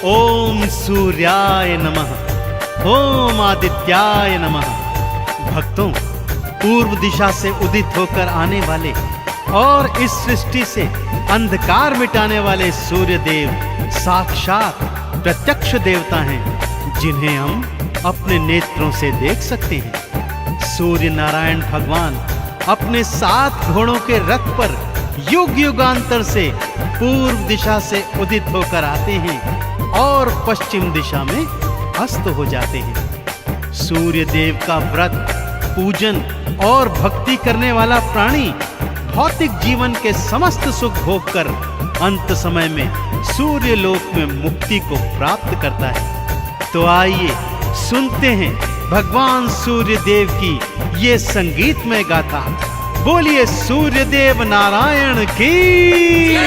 ओम सूर्याय नमः, ओम आदित्याय नमः। भक्तों, पूर्व दिशा से उदित होकर आने वाले और इस सृष्टि से अंधकार मिटाने वाले सूर्य देव साक्षात प्रत्यक्ष देवता हैं, जिन्हें हम अपने नेत्रों से देख सकते हैं। सूर्य नारायण भगवान अपने 7 घोड़ों के रथ पर युग युगांतर से पूर्व दिशा से उदित होकर आते हैं और पश्चिम दिशा में अस्त हो जाते हैं। सूर्य देव का व्रत, पूजन और भक्ति करने वाला प्राणी भौतिक जीवन के समस्त सुख भोगकर अंत समय में सूर्य लोक में मुक्ति को प्राप्त करता है। तो आइए सुनते हैं भगवान सूर्य देव की ये संगीतमय गाथा। बोलिए सूर्य देव नारायण की।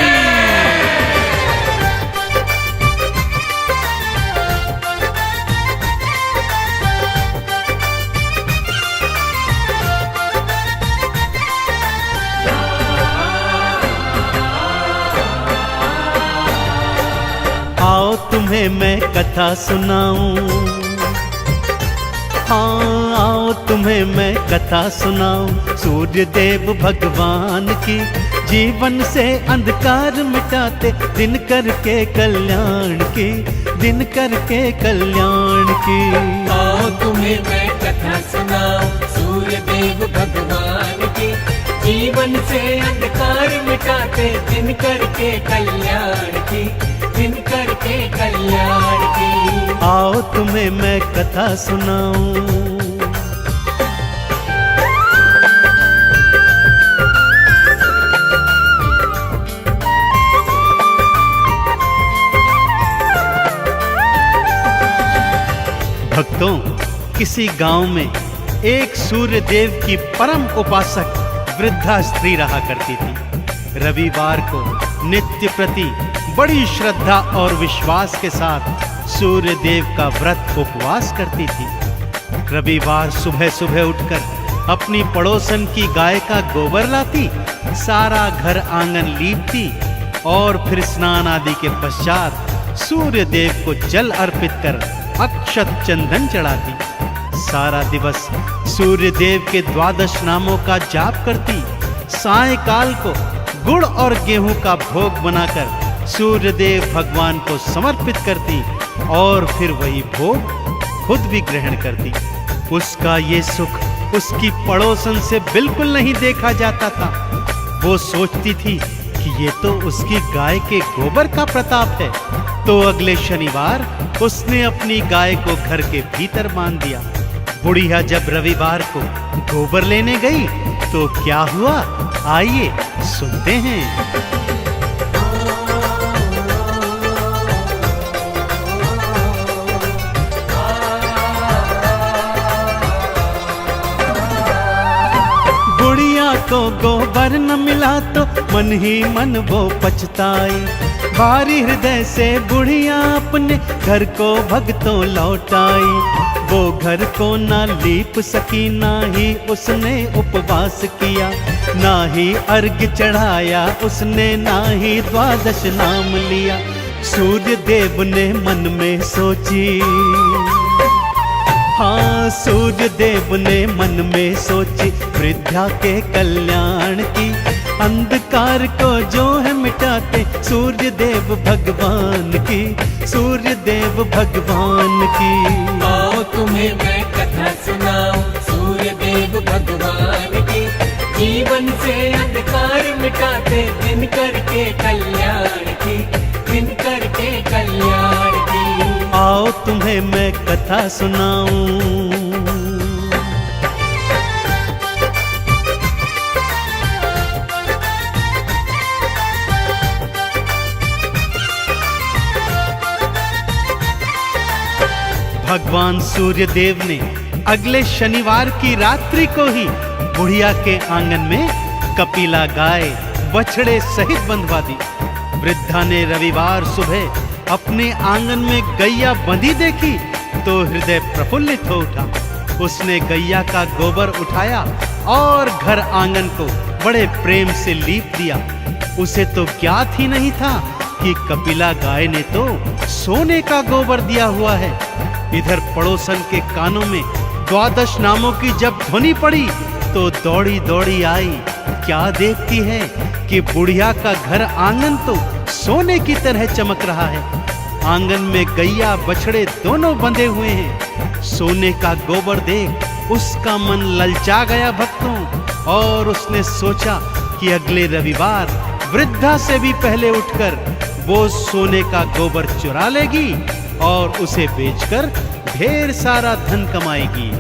आओ तुम्हें मैं कथा सुनाऊं, हाँ आओ तुम्हें मैं कथा सुनाऊं सूर्य देव भगवान की। जीवन से अंधकार मिटाते दिन करके कल्याण की, दिन करके कल्याण की। आओ तुम्हें मैं कथा सुनाऊं सूर्य देव भगवान की। जीवन से अंधकार मिटाते दिन करके कल्याण की, दिन करके कल्याण की। आओ तुम्हें मैं कथा सुनाऊं। भक्तों, किसी गांव में एक सूर्य देव की परम उपासक वृद्धा स्त्री रहा करती थी। रविवार को नित्य प्रति बड़ी श्रद्धा और विश्वास के साथ सूर्य देव का व्रत उपवास करती थी। रविवार सुबह सुबह उठकर अपनी पड़ोसन की गाय का गोबर लाती, सारा घर आंगन लीपती और फिर स्नान आदि के पश्चात सूर्य देव को जल अर्पित कर अक्षत चंदन चढ़ाती। सारा दिवस सूर्य देव के 12 नामों का जाप करती। सायंकाल को गुड़ और गेहूं का भोग बनाकर सूर्य देव भगवान को समर्पित करती और फिर वही भोग खुद भी ग्रहण करती। उसका ये सुख उसकी पड़ोसन से बिल्कुल नहीं देखा जाता था। वो सोचती थी कि ये तो उसकी गाय के गोबर का प्रताप है। तो अगले शनिवार उसने अपनी गाय को घर के भीतर बांध दिया। बुढ़िया जब रविवार को गोबर लेने गई तो क्या हुआ, आइए सुनते हैं। बुढ़िया को गोबर न मिला तो मन ही मन वो पछताई। भारी हृदय से बुढ़िया अपने घर को भगतों लौटाई। वो घर को ना लीप सकी, ना ही उसने उपवास किया, ना ही अर्घ चढ़ाया उसने, ना ही 12 नाम लिया। सूर्य देव ने मन में सोची, हाँ सूर्य देव ने मन में सोची वृद्धा के कल्याण की। अंधकार को जो है मिटाते सूर्य देव भगवान की, सूर्य देव भगवान की। आओ तुम्हें मैं कथा सुनाऊं सूर्य देव भगवान की। जीवन से अंधकार मिटाते दिन करके कल्याण की, दिन करके कल्याण की। आओ तुम्हें मैं कथा सुनाऊं। भगवान सूर्य देव ने अगले शनिवार की रात्रि को ही बुढ़िया के आंगन में कपिला गाय बछड़े सहित बंधवा दी। वृद्धा ने रविवार सुबह अपने आंगन में गैया बंधी देखी तो हृदय प्रफुल्लित हो उठा। उसने गैया का गोबर उठाया और घर आंगन को बड़े प्रेम से लीप दिया। उसे तो ज्ञात ही नहीं था कि कपिला गाय ने तो सोने का गोबर दिया हुआ है। इधर पड़ोसन के कानों में द्वादश नामों की जब ध्वनि पड़ी तो दौड़ी दौड़ी आई। क्या देखती है कि बुढ़िया का घर आंगन तो सोने की तरह चमक रहा है। आंगन में गैया बछड़े दोनों बंधे हुए हैं। सोने का गोबर देख उसका मन ललचा गया भक्तों, और उसने सोचा कि अगले रविवार वृद्धा से भी पहले उठकर वो सोने का गोबर चुरा लेगी और उसे बेचकर ढेर सारा धन कमाएगी।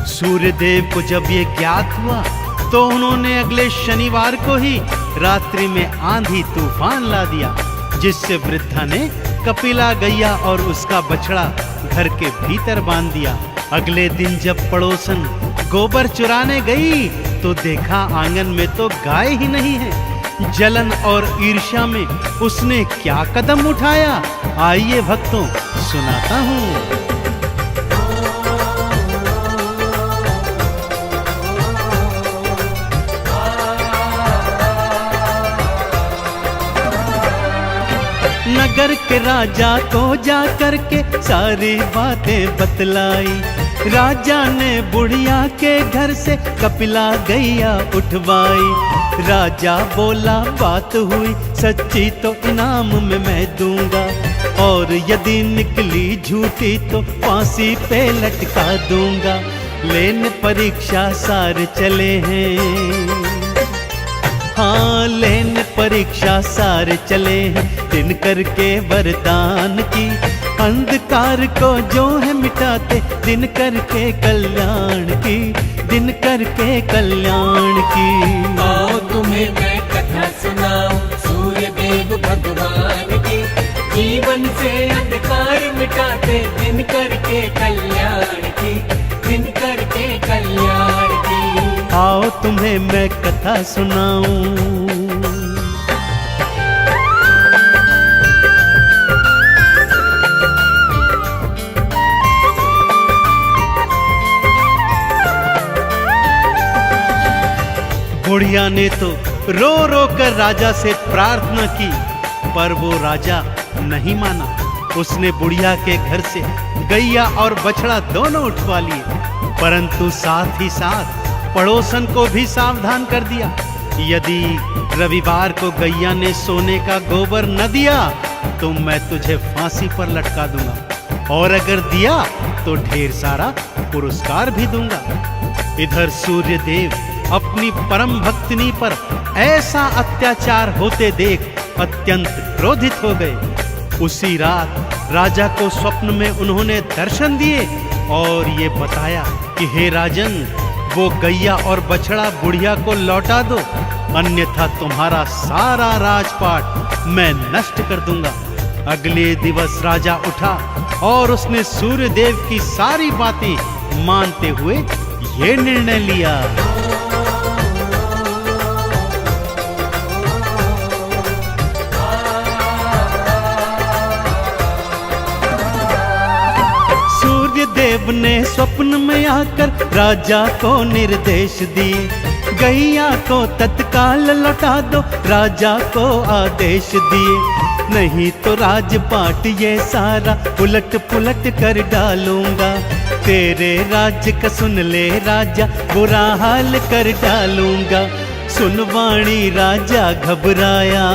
सूर्यदेव को जब ये ज्ञात हुआ तो उन्होंने अगले शनिवार को ही रात्रि में आंधी तूफान ला दिया, जिससे वृद्धा ने कपिला गैया और उसका बछड़ा घर के भीतर बांध दिया। अगले दिन जब पड़ोसन गोबर चुराने गई तो देखा आंगन में तो गाय ही नहीं है। जलन और ईर्ष्या में उसने क्या कदम उठाया, आइए भक्तों सुनाता हूँ। नगर के राजा को जा करके सारी बातें बतलाई। राजा ने बुढ़िया के घर से कपिला गैया उठवाई। राजा बोला बात हुई सच्ची तो इनाम में मैं दूंगा, और यदि निकली झूठी तो फांसी पे लटका दूंगा। लेने परीक्षा सारे चले हैं, हाँ लेने परीक्षा सारे चले हैं। दिन करके वरदान की अंधकार को जो है मिटाते, दिन करके कल्याण की, दिन करके कल्याण की। आओ तुम्हें मैं कथा सुनाऊं सूर्य देव भगवान की। जीवन से अंधकार मिटाते, दिन करके कल्याण की, दिन करके कल्याण की। आओ तुम्हें मैं कथा सुनाऊं। बुढ़िया ने तो रो रो कर राजा से प्रार्थना की, पर वो राजा नहीं माना। उसने बुढ़िया के घर से गैया और बछड़ा दोनों उठवा लिए, परंतु साथ ही साथ पड़ोसन को भी सावधान कर दिया। यदि रविवार को गैया ने सोने का गोबर न दिया तो मैं तुझे फांसी पर लटका दूंगा, और अगर दिया तो ढेर सारा पुरस्कार भी दूंगा। इधर सूर्य देव अपनी परम भक्तिनी पर ऐसा अत्याचार होते देख अत्यंत क्रोधित हो गए। उसी रात राजा को स्वप्न में उन्होंने दर्शन दिए और ये बताया कि हे राजन, वो गैया और बछड़ा बुढ़िया को लौटा दो, अन्यथा तुम्हारा सारा राजपाट मैं नष्ट कर दूंगा। अगले दिवस राजा उठा और उसने सूर्य देव की सारी बातें मानते हुए ये निर्णय लिया। देव ने स्वप्न में आकर राजा को निर्देश दिए, गैया को तत्काल लौटा दो, राजा को आदेश दिए। नहीं तो राजपाट ये सारा उलट पुलट कर डालूंगा। तेरे राज्य का सुन ले राजा, बुरा हाल कर डालूंगा। सुनवाणी राजा घबराया,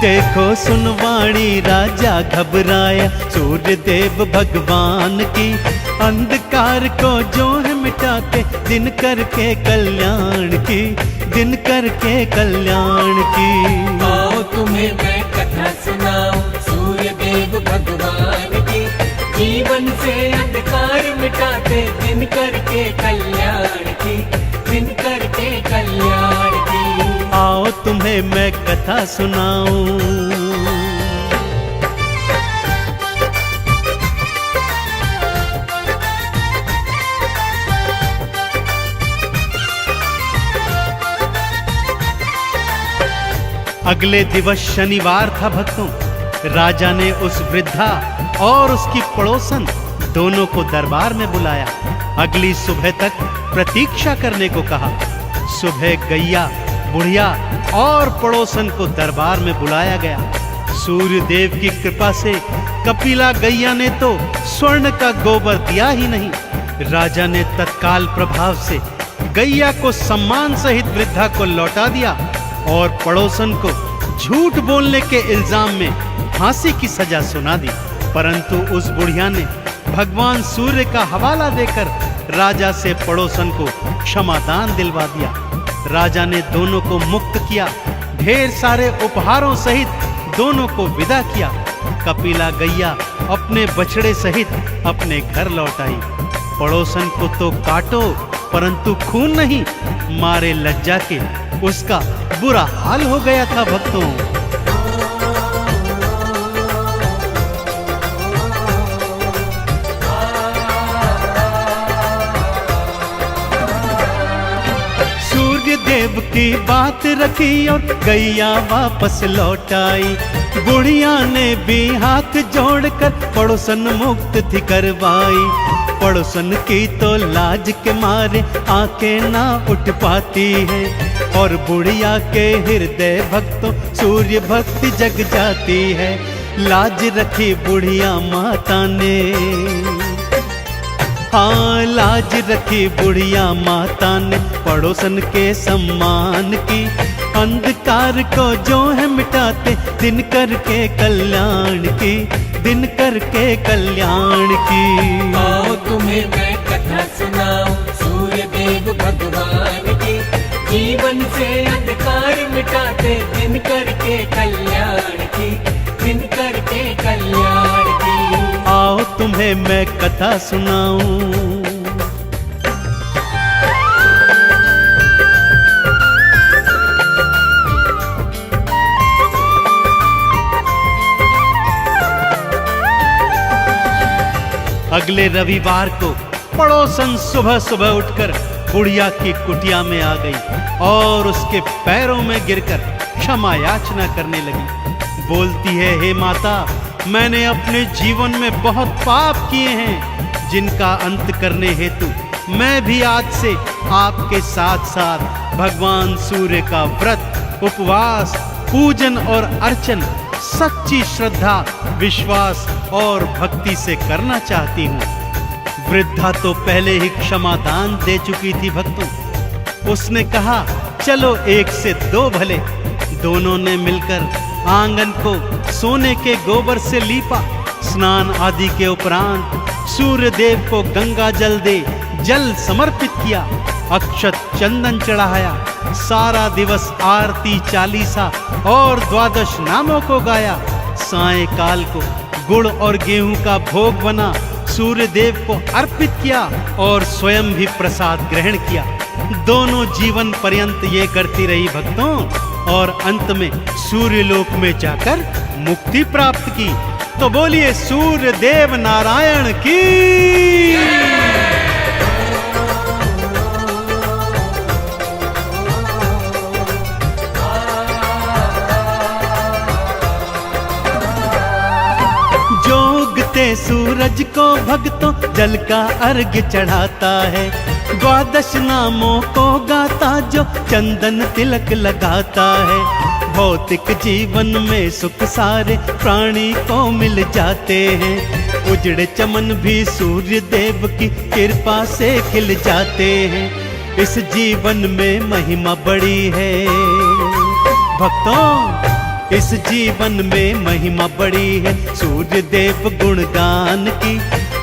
देखो सुनवाणी राजा घबराया। सूर्य देव भगवान की अंधकार को जो है मिटाते, दिन करके कल्याण की, दिन करके कल्याण की। आओ तुम्हें मैं कथा सुनाऊं सूर्य देव भगवान की। जीवन से अंधकार मिटाते, दिन करके कल्याण की, दिन करके कल्याण की। आओ तुम्हें मैं कथा सुनाऊं। अगले दिवस शनिवार था भक्तों। राजा ने उस वृद्धा और उसकी पड़ोसन दोनों को दरबार में बुलाया। अगली सुबह तक प्रतीक्षा करने को कहा। सुबह गैया, बुढ़िया और पड़ोसन को दरबार में बुलाया गया। सूर्य देव की कृपा से कपिला गैया ने तो स्वर्ण का गोबर दिया ही नहीं। राजा ने तत्काल प्रभाव से गैया को सम्मान सहित वृद्धा को लौटा दिया और पड़ोसन को झूठ बोलने के इल्जाम में फांसी की सजा सुना दी। परंतु उस बुढ़िया ने भगवान सूर्य का हवाला देकर राजा से पड़ोसन को क्षमादान दिलवा दिया। राजा ने दोनों को मुक्त किया, ढेर सारे उपहारों सहित दोनों को विदा किया। कपिला गैया अपने बछड़े सहित अपने घर लौट आई। पड़ोसन को तो काटो परंतु खून नहीं, मारे लज्जा के उसका बुरा हाल हो गया था भक्तों। सूर्य देव की बात रखी और गैया वापस लौट आई। बुढ़िया ने भी हाथ जोड़कर पड़ोसन मुक्त थी करवाई। पड़ोसन की तो लाज के मारे आंखें ना उठ पाती है और बुढ़िया के हृदय भक्तों सूर्य भक्ति जग जाती है। लाज रखी बुढ़िया माता ने, हाँ लाज रखी बुढ़िया माता ने पड़ोसन के सम्मान की। अंधकार को जो है मिटाते दिन करके कल्याण की, दिन करके कल्याण की। आओ तुम्हें मैं कथा सुनाऊं सूर्य देव भगवान की। जीवन से अंधकार मिटाते दिन करके कल्याण की, दिन करके कल्याण की। आओ तुम्हें मैं कथा सुनाऊं। अगले रविवार को पड़ोसन सुबह सुबह उठकर बुढ़िया की कुटिया में आ गई और उसके पैरों में गिरकर क्षमा याचना करने लगी। बोलती है, हे माता, मैंने अपने जीवन में बहुत पाप किए हैं जिनका अंत करने हेतु मैं भी आज से आपके साथ साथ भगवान सूर्य का व्रत, उपवास, पूजन और अर्चन सच्ची श्रद्धा, विश्वास और भक्ति से करना चाहती हूँ। वृद्धा तो पहले ही क्षमादान दे चुकी थी भक्तों। उसने कहा, चलो एक से दो भले। दोनों ने मिलकर आंगन को सोने के गोबर से लीपा। स्नान आदि के उपरांत सूर्य देव को गंगा जल दे जल समर्पित किया, अक्षत चंदन चढ़ाया। सारा दिवस आरती, चालीसा और द्वादश नामों को गाया। सायंकाल को गुड़ और गेहूं का भोग बना सूर्य देव को अर्पित किया और स्वयं भी प्रसाद ग्रहण किया। दोनों जीवन पर्यंत ये करती रही भक्तों और अंत में सूर्य लोक में जाकर मुक्ति प्राप्त की। तो बोलिए सूर्य देव नारायण की। सूरज को भक्तों जल का अर्घ्य चढ़ाता है। द्वादश नामों को गाता जो चंदन तिलक लगाता है। भौतिक जीवन में सुख सारे प्राणी को मिल जाते हैं। उजड़े चमन भी सूर्य देव की कृपा से खिल जाते हैं। इस जीवन में महिमा बड़ी है भक्तों, इस जीवन में महिमा बड़ी है सूर्य देव गुणगान की।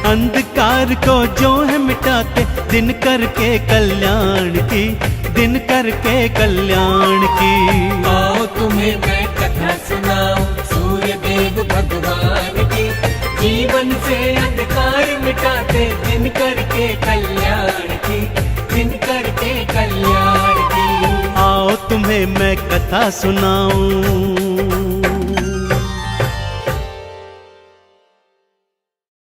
अंधकार को जो है मिटाते दिन करके कल्याण की, दिन करके कल्याण की। आओ तुम्हें मैं कथा सुनाऊं सूर्य देव भगवान की। जीवन से अंधकार मिटाते दिन करके कल्याण की, दिन करके कल्याण की। आओ तुम्हें मैं कथा सुनाऊं।